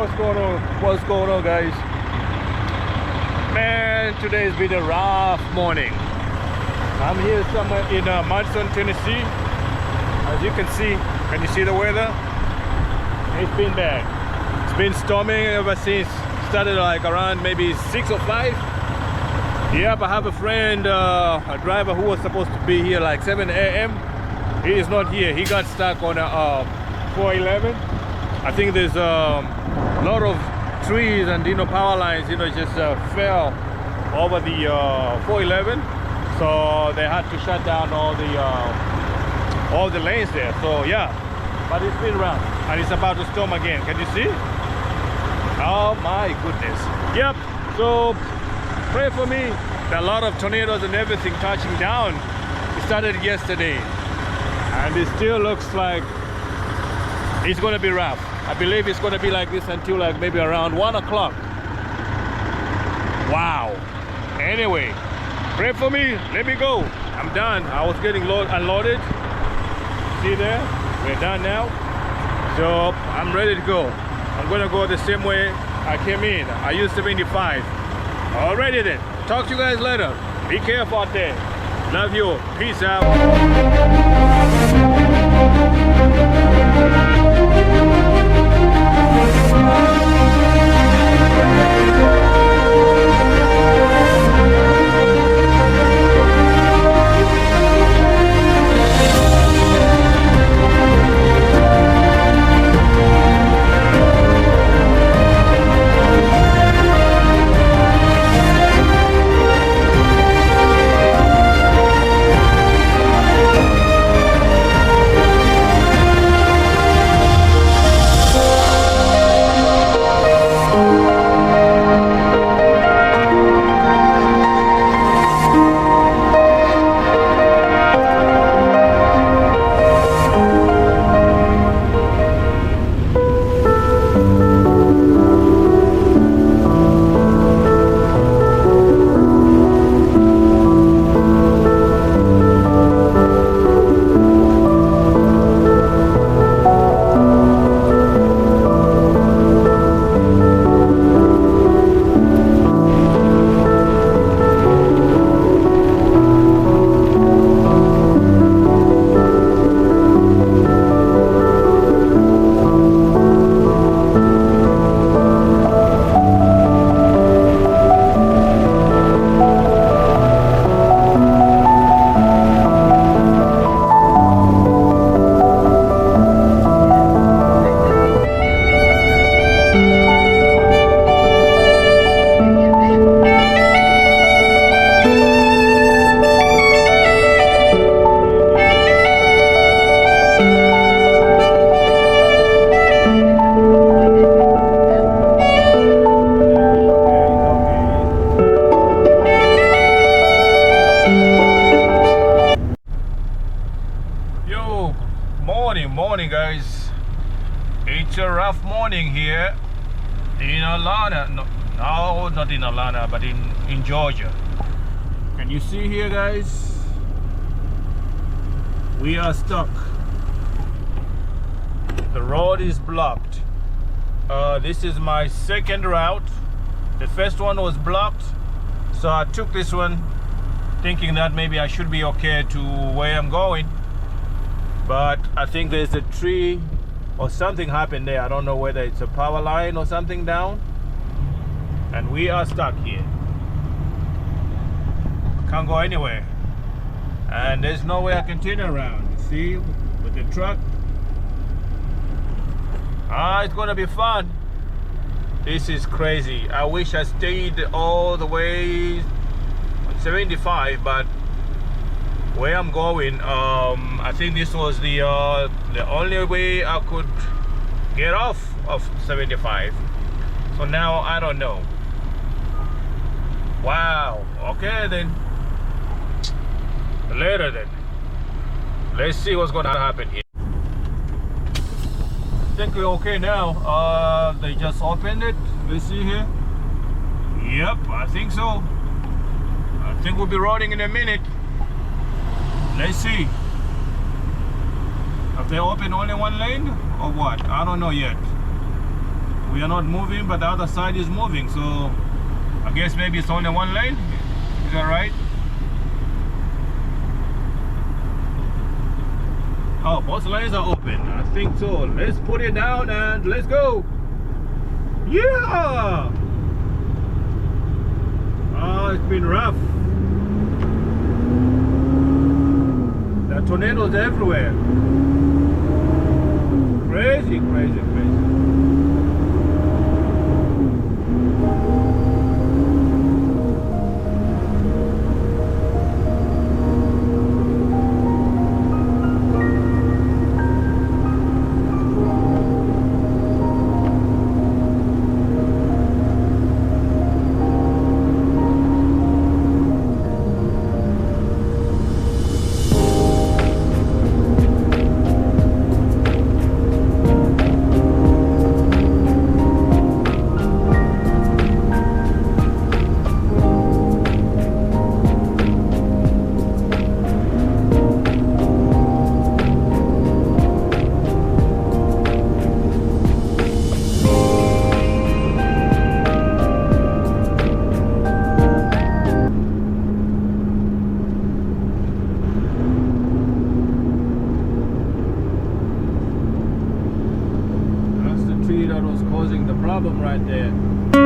what's going on? What's going on, guys? Man, today's been a rough morning. I'm here somewhere in Munson, Tennessee. As you can see the weather? It's been bad. It's been storming ever since. Started like around maybe 6 or 5. Yep, I have a friend, a driver who was supposed to be here like 7 a.m. He is not here. He got stuck on 411. I think there's a lot of trees and power lines just fell over the 411, so they had to shut down all the lanes there. So yeah, but it's been rough and it's about to storm again. Can you see? Oh my goodness. Yep. So pray for me. There are a lot of tornadoes and everything touching down. It started yesterday and it still looks like it's going to be rough. I believe it's going to be like this until like maybe around 1 o'clock. Wow. Anyway, pray for me. Let me go. I'm done. I was getting unloaded. See there? We're done now. So I'm ready to go. I'm going to go the same way I came in. I used 75. Alrighty then. Talk to you guys later. Be careful out there. Love you. Peace out. Morning guys, it's a rough morning here in Atlanta. No, not in Atlanta, but in Georgia. Can you see here, guys? We are stuck. The road is blocked. This is my second route. The first one was blocked, so I took this one thinking that maybe I should be okay to where I'm going. But I think there's a tree or something happened there. I don't know whether it's a power line or something down. And we are stuck here. Can't go anywhere. And there's no way I can turn around. See, with the truck. It's gonna be fun. This is crazy. I wish I stayed all the way on 75, but where I'm going, I think this was the only way I could get off of 75. So now I don't know. Wow. Okay then. Later then. Let's see what's gonna happen here. I think we're okay now. They just opened it. Let's see here. Yep, I think so. I think we'll be rolling in a minute. Let's see. Have they opened only one lane or what? I don't know yet. We are not moving, but the other side is moving. So I guess maybe it's only one lane. Is that right? Oh, both lanes are open. I think so. Let's put it down and let's go. Yeah! Oh, it's been rough. There are tornadoes everywhere. Crazy, crazy, crazy. That was causing the problem right there.